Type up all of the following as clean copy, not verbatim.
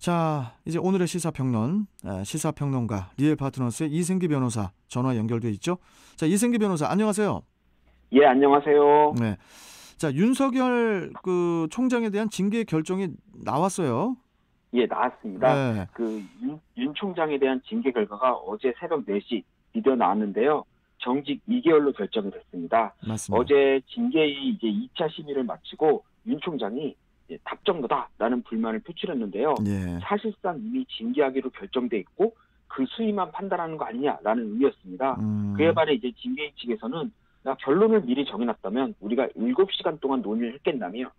자, 이제 오늘의 시사평론, 시사평론가 리엘 파트너스의 이승기 변호사 전화 연결돼 있죠. 자, 이승기 변호사 안녕하세요. 예, 안녕하세요. 네. 자, 윤석열 그 총장에 대한 징계 결정이 나왔어요. 예, 나왔습니다. 네. 윤 총장에 대한 징계 결과가 어제 새벽 4시 드디어 나왔는데요. 정직 2개월로 결정이 됐습니다. 맞습니다. 어제 징계위 이제 2차 심의를 마치고 윤 총장이 답정너다라는 불만을 표출했는데요. 예. 사실상 이미 징계하기로 결정돼 있고 그 수위만 판단하는 거 아니냐라는 의미였습니다. 그에 반해 이제 징계위 측에서는 결론을 미리 정해놨다면 우리가 7시간 동안 논의를 했겠냐며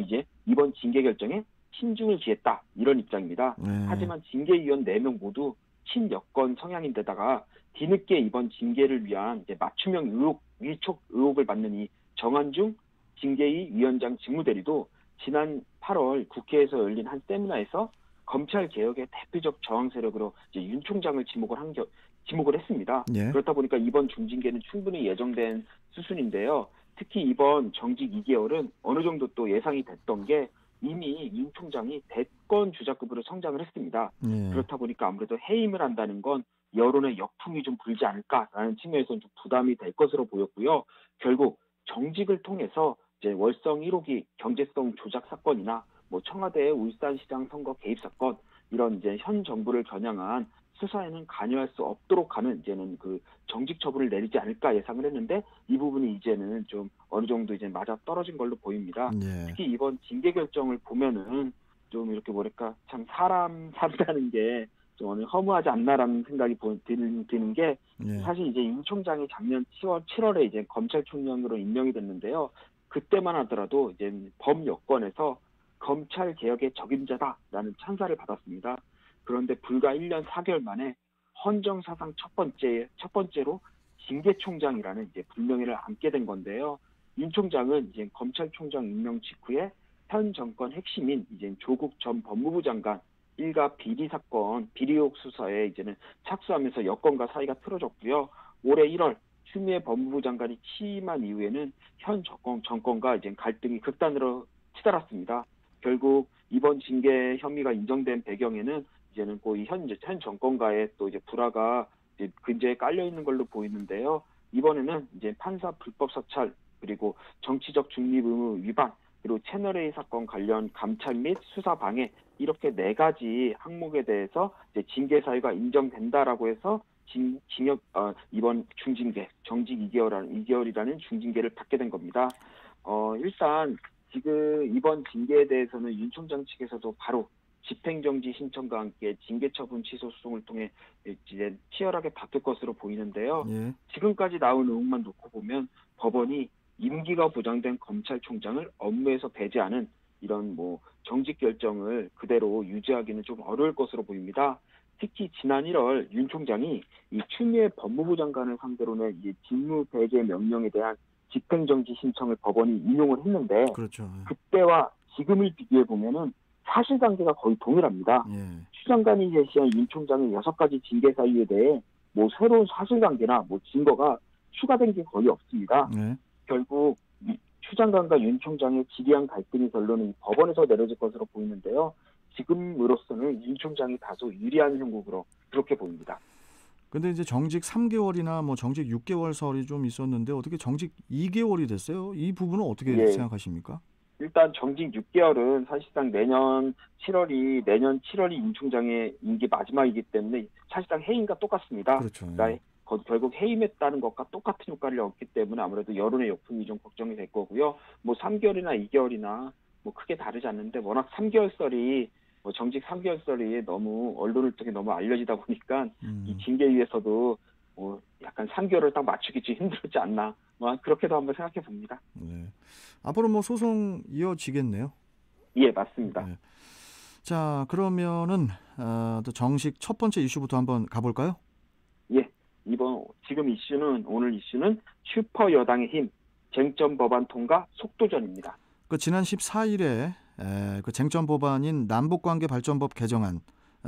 이제 이번 징계 결정에 신중을 기했다 이런 입장입니다. 하지만 징계위원 4명 모두 친여권 성향인데다가 뒤늦게 이번 징계를 위한 이제 맞춤형 위촉 의혹을 받는 이 정한중 징계위 위원장 직무대리도 지난 8월 국회에서 열린 한 세미나에서 검찰 개혁의 대표적 저항 세력으로 이제 윤 총장을 지목을 했습니다. 예. 그렇다 보니까 이번 중징계는 충분히 예정된 수순인데요. 특히 이번 정직 2개월은 어느 정도 또 예상이 됐던 게 이미 윤 총장이 대권 주자급으로 성장을 했습니다. 예. 그렇다 보니까 아무래도 해임을 한다는 건 여론의 역풍이 좀 불지 않을까라는 측면에서는 좀 부담이 될 것으로 보였고요. 결국 정직을 통해서 이제 월성 1호기 경제성 조작 사건이나 뭐 청와대의 울산시장 선거 개입 사건 이런 이제 현 정부를 겨냥한 수사에는 관여할 수 없도록 하는 이제는 그 정직 처분을 내리지 않을까 예상을 했는데 이 부분이 이제는 좀 어느 정도 이제 맞아 떨어진 걸로 보입니다. 예. 특히 이번 징계 결정을 보면은 좀 이렇게 뭐랄까 참 사람 산다는 게 좀 허무하지 않나라는 생각이 드는 게 예. 사실 이제 윤 총장이 작년 7월에 이제 검찰총장으로 임명이 됐는데요. 그때만 하더라도 이제 범여권에서 검찰 개혁의 적임자다라는 찬사를 받았습니다. 그런데 불과 1년 4개월 만에 헌정사상 첫 번째로 징계총장이라는 이제 불명예를 안게 된 건데요. 윤 총장은 이제 검찰총장 임명 직후에 현 정권 핵심인 이제 조국 전 법무부 장관 일가 비리 사건 비리 의혹 수사에 이제는 착수하면서 여권과 사이가 틀어졌고요. 올해 1월 추미애 법무부 장관이 취임한 이후에는 현 정권과 이제 갈등이 극단으로 치달았습니다. 결국 이번 징계 혐의가 인정된 배경에는 이제는 거의 현 정권과의 또 이제 불화가 이제 근저에 깔려 있는 걸로 보이는데요. 이번에는 이제 판사 불법 사찰 그리고 정치적 중립 의무 위반 그리고 채널A 사건 관련 감찰 및 수사 방해 이렇게 4가지 항목에 대해서 이제 징계 사유가 인정된다라고 해서 이번 중징계 정직 2개월이라는 중징계를 받게 된 겁니다. 일단 지금 이번 징계에 대해서는 윤 총장 측에서도 바로 집행정지 신청과 함께 징계 처분 취소 소송을 통해 이제 치열하게 다툴 것으로 보이는데요. 예. 지금까지 나온 의혹만 놓고 보면 법원이 임기가 보장된 검찰총장을 업무에서 배제하는 이런 뭐 정직 결정을 그대로 유지하기는 좀 어려울 것으로 보입니다. 특히 지난 1월 윤 총장이 이 추미애 법무부 장관을 상대로 낸 이 직무 배제 명령에 대한 집행정지 신청을 법원이 인용을 했는데 그렇죠. 그때와 지금을 비교해 보면은 사실관계가 거의 동일합니다. 예. 추 장관이 제시한 윤 총장의 6가지 징계 사유에 대해 뭐 새로운 사실관계나 뭐 증거가 추가된 게 거의 없습니다. 예. 결국 추 장관과 윤 총장의 지리한 갈등의 결론은 법원에서 내려질 것으로 보이는데요. 지금으로서는 윤 총장이 다소 유리한 형국으로 그렇게 보입니다. 근데 이제 정직 3개월이나 뭐 정직 6개월설이 좀 있었는데 어떻게 정직 2개월이 됐어요? 이 부분은 어떻게 생각하십니까? 일단 정직 6개월은 사실상 내년 7월이 윤 총장의 임기 마지막이기 때문에 사실상 해임과 똑같습니다. 그렇죠. 그러니까 결국 해임했다는 것과 똑같은 효과를 얻기 때문에 아무래도 여론의 역풍이 좀 걱정이 될 거고요. 뭐 3개월이나 2개월이나 뭐 크게 다르지 않는데 워낙 3개월설이 뭐 정직 3개월설이 너무 언론을 통해 너무 알려지다 보니까 이 징계위에서도 뭐 약간 3개월을 딱 맞추기 좀 힘들지 않나. 뭐 그렇게도 한번 생각해 봅니다. 네. 앞으로 뭐 소송 이어지겠네요. 예, 맞습니다. 네. 자, 그러면은 또 정식 첫 번째 이슈부터 한번 가볼까요? 예, 오늘 이슈는 슈퍼 여당의 힘, 쟁점 법안 통과 속도전입니다. 그 지난 14일에 그 쟁점 법안인 남북관계발전법 개정안,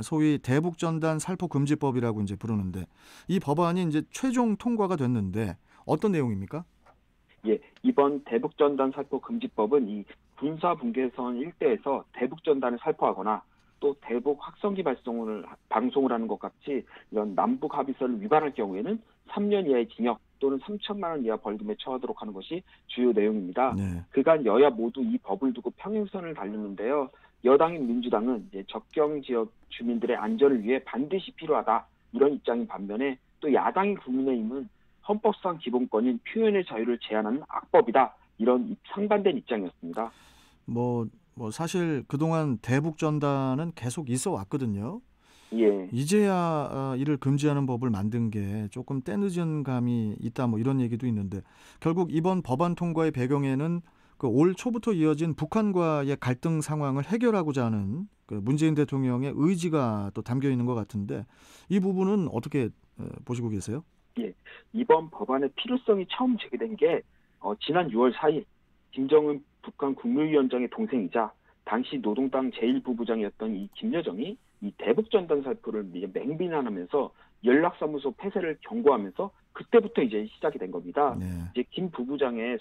소위 대북전단 살포금지법이라고 이제 부르는데 이 법안이 이제 최종 통과가 됐는데 어떤 내용입니까? 예, 이번 대북전단 살포금지법은 이 군사분계선 일대에서 대북전단을 살포하거나 또 대북 확성기 방송을 하는 것 같이 이런 남북 합의서를 위반할 경우에는 3년 이하의 징역 또는 3천만 원 이하 벌금에 처하도록 하는 것이 주요 내용입니다. 네. 그간 여야 모두 이 법을 두고 평행선을 달렸는데요. 여당인 민주당은 이제 접경 지역 주민들의 안전을 위해 반드시 필요하다 이런 입장인 반면에 또 야당인 국민의힘은 헌법상 기본권인 표현의 자유를 제한하는 악법이다 이런 상반된 입장이었습니다. 뭐 사실 그동안 대북 전단은 계속 있어 왔거든요. 예, 이제야 이를 금지하는 법을 만든 게 조금 때늦은 감이 있다 뭐 이런 얘기도 있는데 결국 이번 법안 통과의 배경에는 그 올 초부터 이어진 북한과의 갈등 상황을 해결하고자 하는 그 문재인 대통령의 의지가 또 담겨 있는 것 같은데 이 부분은 어떻게 보시고 계세요? 예. 이번 법안의 필요성이 처음 제기된 게 지난 6월 4일 김정은 북한 국무위원장의 동생이자 당시 노동당 제1부부장이었던 이 김여정이 이 대북전단 살포를 이제 맹비난하면서 연락사무소 폐쇄를 경고하면서 그때부터 이제 시작이 된 겁니다. 네. 이제 김 부부장의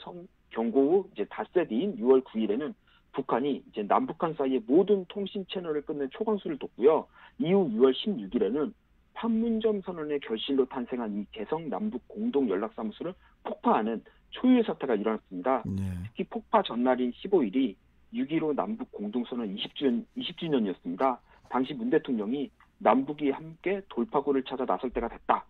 경고 후 이제 닷새 뒤인 6월 9일에는 북한이 이제 남북한 사이의 모든 통신 채널을 끊는 초강수를 뒀고요. 이후 6월 16일에는 판문점 선언의 결실로 탄생한 이 개성 남북 공동 연락사무소를 폭파하는 초유의 사태가 일어났습니다. 네. 특히 폭파 전날인 15일이 6.15 남북 공동선언 20주년이었습니다. 당시 문 대통령이 남북이 함께 돌파구를 찾아 나설 때가 됐다.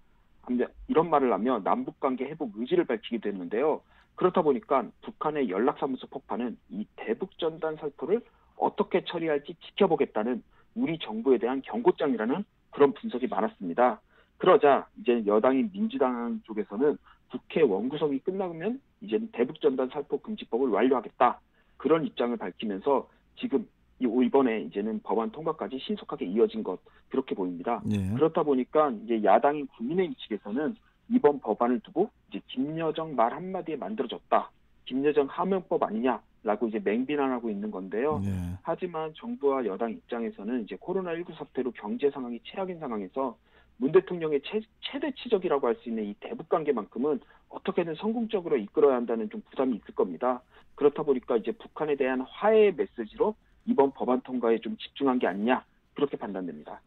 이런 말을 하며 남북관계 회복 의지를 밝히기도 했는데요. 그렇다 보니까 북한의 연락사무소 폭파는 이 대북전단 살포를 어떻게 처리할지 지켜보겠다는 우리 정부에 대한 경고장이라는 그런 분석이 많았습니다. 그러자 이제 여당인 민주당 쪽에서는 국회 원구성이 끝나면 이제는 대북전단 살포 금지법을 완료하겠다. 그런 입장을 밝히면서 지금 이번에 이제는 법안 통과까지 신속하게 이어진 것 그렇게 보입니다. 네. 그렇다 보니까 이제 야당인 국민의힘 측에서는 이번 법안을 두고 이제 김여정 말 한마디에 만들어졌다. 김여정 하명법 아니냐라고 이제 맹비난하고 있는 건데요. 네. 하지만 정부와 여당 입장에서는 이제 코로나19 사태로 경제 상황이 최악인 상황에서 문 대통령의 최대 치적이라고 할 수 있는 이 대북 관계만큼은 어떻게든 성공적으로 이끌어야 한다는 좀 부담이 있을 겁니다. 그렇다 보니까 이제 북한에 대한 화해의 메시지로 이번 법안 통과에 좀 집중한 게 아니냐 그렇게 판단됩니다.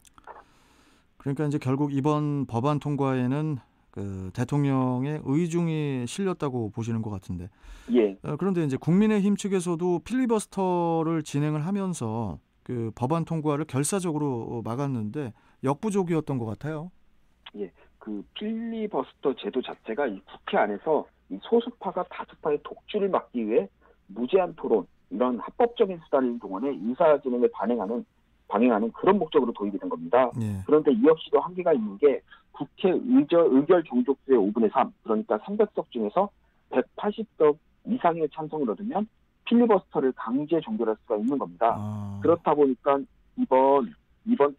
그러니까 이제 결국 이번 법안 통과에는 그 대통령의 의중이 실렸다고 보시는 것 같은데. 예. 그런데 이제 국민의힘 측에서도 필리버스터를 진행을 하면서 그 법안 통과를 결사적으로 막았는데 역부족이었던 것 같아요. 예. 그 필리버스터 제도 자체가 이 국회 안에서 이 소수파가 다수파의 독주를 막기 위해 무제한 토론 이런 합법적인 수단을 동원해 의사진행을 방해하는 그런 목적으로 도입이 된 겁니다. 예. 그런데 이 역시도 한계가 있는 게 국회 의결 종족수의 5분의 3, 그러니까 300석 중에서 180석 이상의 찬성을 얻으면 필리버스터를 강제 종결할 수가 있는 겁니다. 그렇다 보니까 이번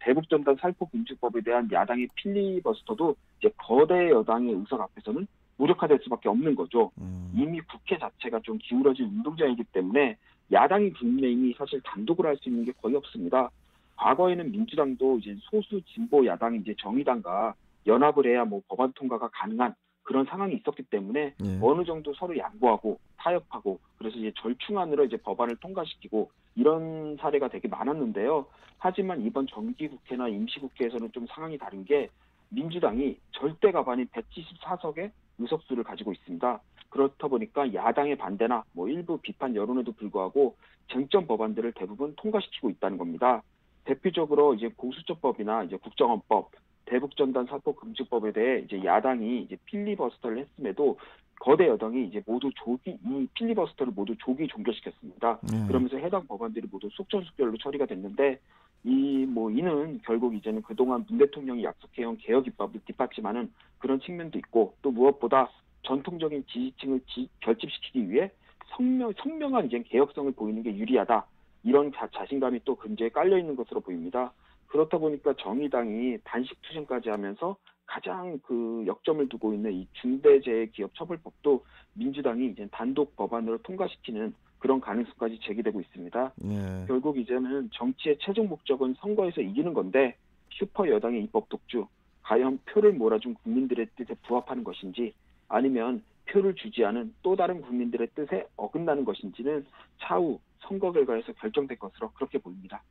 대북전단 살포 금지법에 대한 야당의 필리버스터도 이제 거대 여당의 의석 앞에서는 무력화될 수밖에 없는 거죠. 이미 국회 자체가 좀 기울어진 운동장이기 때문에 야당이 국민의힘이 사실 단독으로 할 수 있는 게 거의 없습니다. 과거에는 민주당도 이제 소수 진보 야당 이제 정의당과 연합을 해야 뭐 법안 통과가 가능한 그런 상황이 있었기 때문에 예. 어느 정도 서로 양보하고 타협하고 그래서 이제 절충안으로 이제 법안을 통과시키고 이런 사례가 되게 많았는데요. 하지만 이번 정기국회나 임시국회에서는 좀 상황이 다른 게 민주당이 절대 가반인 174석의 의석수를 가지고 있습니다. 그렇다 보니까 야당의 반대나 뭐 일부 비판 여론에도 불구하고 쟁점 법안들을 대부분 통과시키고 있다는 겁니다. 대표적으로 이제 공수처법이나 이제 국정원법, 대북전단 살포 금지법에 대해 이제 야당이 이제 필리버스터를 했음에도 거대 여당이 이제 모두 이 필리버스터를 모두 조기 종결시켰습니다. 그러면서 해당 법안들이 모두 속전속결로 처리가 됐는데 이는 결국 이제는 그동안 문 대통령이 약속해온 개혁 입법을 뒷받침하는 그런 측면도 있고 또 무엇보다 전통적인 지지층을 결집시키기 위해 선명한 이제 개혁성을 보이는 게 유리하다. 이런 자신감이 또 근저에 깔려 있는 것으로 보입니다. 그렇다 보니까 정의당이 단식 투쟁까지 하면서 가장 그 역점을 두고 있는 이 중대재해기업처벌법도 민주당이 이제 단독 법안으로 통과시키는 그런 가능성까지 제기되고 있습니다. 예. 결국 이제는 정치의 최종 목적은 선거에서 이기는 건데 슈퍼 여당의 입법 독주, 과연 표를 몰아준 국민들의 뜻에 부합하는 것인지 아니면 표를 주지 않은 또 다른 국민들의 뜻에 어긋나는 것인지는 차후 선거 결과에서 결정될 것으로 그렇게 보입니다.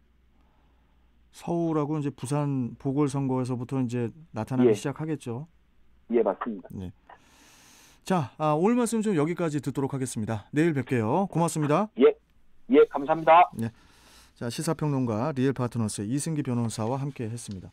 서울하고 이제 부산 보궐선거에서부터 이제 나타나기 예, 시작하겠죠. 예, 맞습니다. 네. 자, 오늘 말씀 좀 여기까지 듣도록 하겠습니다. 내일 뵐게요. 고맙습니다. 예, 예, 감사합니다. 네. 자, 시사평론가 리얼파트너스 이승기 변호사와 함께 했습니다.